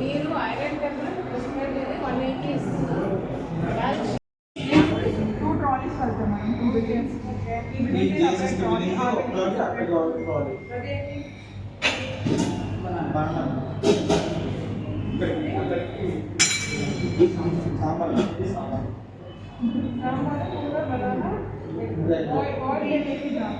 మీరు iron temple prescribe 180 two trolleys వెళ్తాం madam 2 billions ఈ జీసస్ ట్రాలీ అక్కడ ట్రాలీ సాంబార్ కూడా బనానా और ये लेके जाओ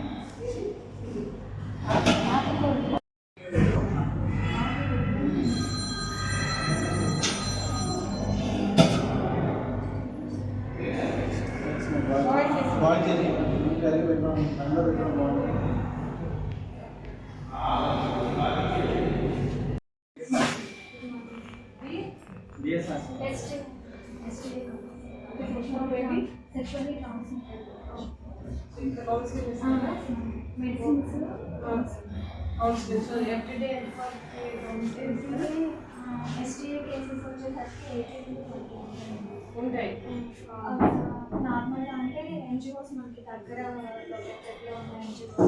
sexually transmitted medicines counseling so everyday STI cases వచ్చేసరికి 18 ఉంటాయి నార్మల్ అంటే NGOs మనకి దగ్గర లొకేటెడ్లో ఉన్న NGOs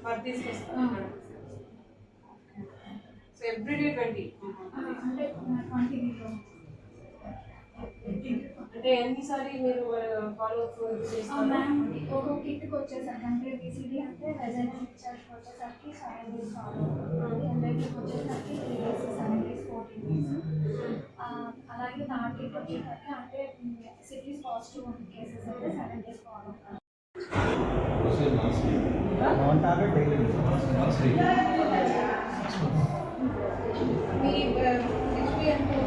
మరి తీసుకొస్తాం సో ఎవ్రీడే 20 అంటే 20 అంటే ఎన్నిసారి మీరు ఫాలో అప్ చేస్తారు మ్యామ్ ఒక కిట్కి వచ్చేసరికి అంటే VCD అంటే రెజనెంట్ రీఛార్జ్కి వచ్చేసరికి 7 days ఫాలో ఎంఐకి వచ్చేసరికి 3 days 7 days 14 days అలాగే థర్డ్ కిట్ వచ్చేసరికి అంటే సిటీస్ పాజిటివ్ ఉన్న కేసెస్ అయితే 7 days ఫాలో మీ HP అంటే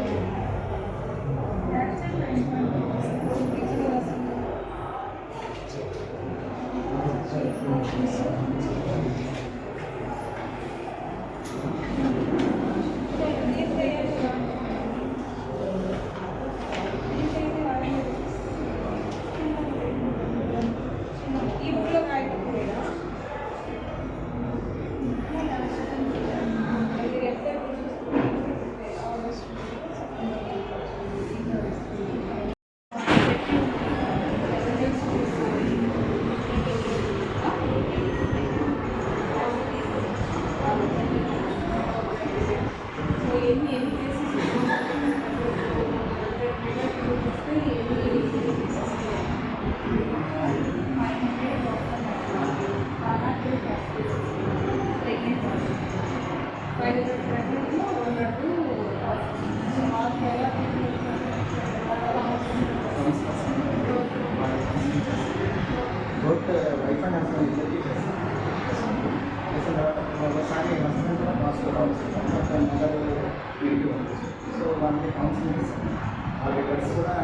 సో వాళ్ళకి కౌన్సిలింగ్ ఆ రికార్డ్స్ కూడా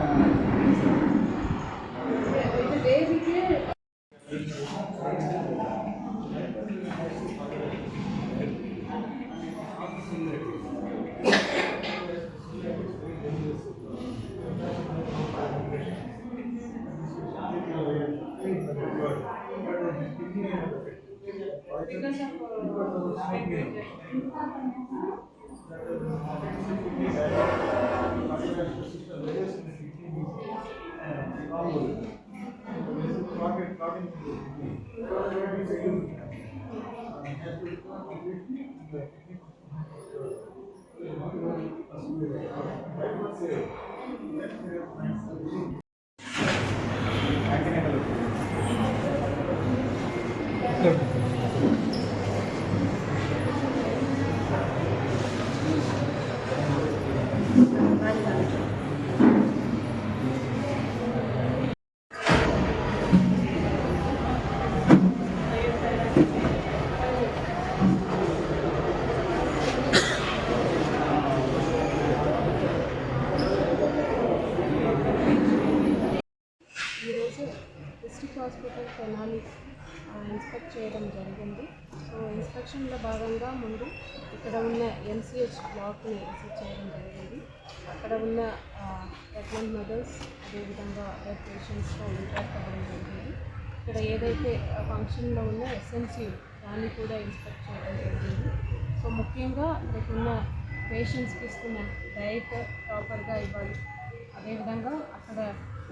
because district hospital Tenali inspect చేయడం జరిగింది. సో ఇన్స్పెక్షన్లో భాగంగా ముందు ఇక్కడ ఉన్న MCH బ్లాక్ని విజిట్ చేయడం జరిగింది. అక్కడ ఉన్న ప్రెగ్నెంట్ మదర్స్ అదేవిధంగా పేషెంట్స్తో ఇంటరాక్ట్ అవ్వడం జరిగింది. ఇక్కడ ఏదైతే ఫంక్షన్లో ఉన్న ఎస్ఎన్సీ దాన్ని కూడా ఇన్స్పెక్ట్ చేయడం జరిగింది. సో ముఖ్యంగా ఇక్కడున్న పేషెంట్స్కి ఇస్తున్న డైట్ ప్రాపర్గా ఇవ్వాలి. అదేవిధంగా అక్కడ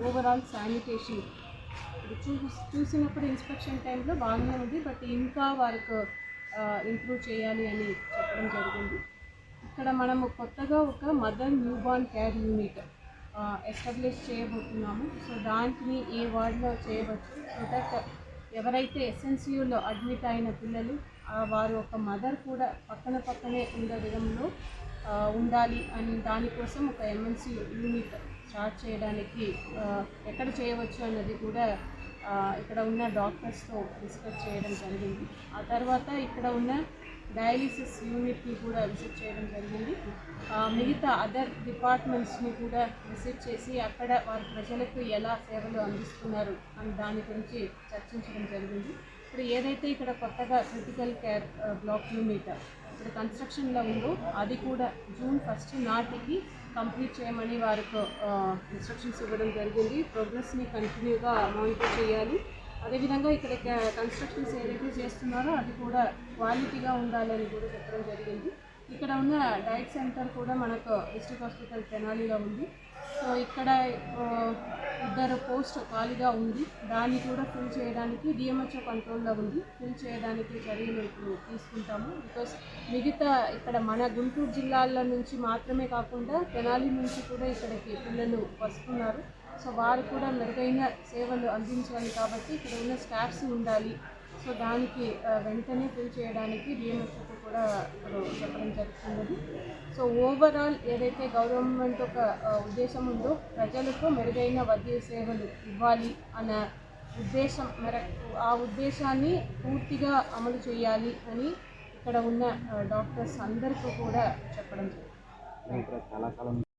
ఓవరాల్ శానిటేషన్ ఇది చూసినప్పుడు ఇన్స్పెక్షన్ టైంలో బాగానే ఉంది, బట్ ఇంకా వారికి ఇంప్రూవ్ చేయాలి అని చెప్పడం జరిగింది. ఇక్కడ మనము కొత్తగా ఒక mother newborn care unit establish చేయబోతున్నాము. సో దానికి ఏ వార్డులో చేయవచ్చు, సో దట్ ఎవరైతే ఎస్ఎన్సియూలో అడ్మిట్ అయిన పిల్లలు వారు ఒక మదర్ కూడా పక్కనే ఉండే విధంలో ఉండాలి అని దానికోసం ఒక ఎంఎన్సి యూనిట్ స్టార్ట్ చేయడానికి ఎక్కడ చేయవచ్చు అన్నది కూడా ఇక్కడ ఉన్న డాక్టర్స్తో డిస్కస్ చేయడం జరిగింది. ఆ తర్వాత ఇక్కడ ఉన్న డయాలిసిస్ యూనిట్ని కూడా విజిట్ చేయడం జరిగింది. మిగతా అదర్ డిపార్ట్మెంట్స్ని కూడా విజిట్ చేసి అక్కడ వారి ప్రజలకు ఎలా సేవలు అందిస్తున్నారు అని దాని గురించి చర్చించడం జరిగింది. ఇప్పుడు ఏదైతే ఇక్కడ కొత్తగా క్రిటికల్ కేర్ బ్లాక్ యూనిట్ ఇప్పుడు కన్స్ట్రక్షన్లో ఉందో అది కూడా జూన్ 1 నాటికి కంప్లీట్ చేయమని వారికి ఇన్స్ట్రక్షన్స్ ఇవ్వడం జరిగింది. ప్రోగ్రెస్ని కంటిన్యూగా మానిటర్ చేయాలి. అదేవిధంగా ఇక్కడ కన్స్ట్రక్షన్స్ ఏదైతే చేస్తున్నారో అది కూడా క్వాలిటీగా ఉండాలని కూడా చెప్పడం జరిగింది. ఇక్కడ ఉన్న డైట్ సెంటర్ కూడా మనకు డిస్ట్రిక్ట్ హాస్పిటల్ తెనాలిలో ఉంది. సో ఇక్కడ 2 పోస్ట్ ఖాళీగా ఉంది, దాన్ని కూడా ఫిల్ చేయడానికి డిఎంహెచ్ఓ కంట్రోల్లో ఉంది. ఫిల్ చేయడానికి చర్యలు ఇప్పుడు తీసుకుంటాము. బికాస్ మిగతా ఇక్కడ మన గుంటూరు జిల్లాల నుంచి మాత్రమే కాకుండా తెనాలి నుంచి కూడా ఇక్కడికి పిల్లలు వస్తున్నారు. సో వారు కూడా మెరుగైన సేవలు అందించాలి కాబట్టి ఇక్కడ ఉన్న స్టాఫ్స్ ఉండాలి. సో దానికి వెంటనే ఫిల్ చేయడానికి డిఎంహెచ్ఓతో కూడా ఇప్పుడు చెప్పడం జరుగుతున్నది. సో ఓవరాల్ ఏదైతే గవర్నమెంట్ ఒక ఉద్దేశం ఉందో ప్రజలకు మెరుగైన వైద్య సేవలు ఇవ్వాలి అన్న ఉద్దేశం మేరకు ఆ ఉద్దేశాన్ని పూర్తిగా అమలు చేయాలి అని ఇక్కడ ఉన్న డాక్టర్స్ అందరికీ కూడా చెప్పడం జరిగింది.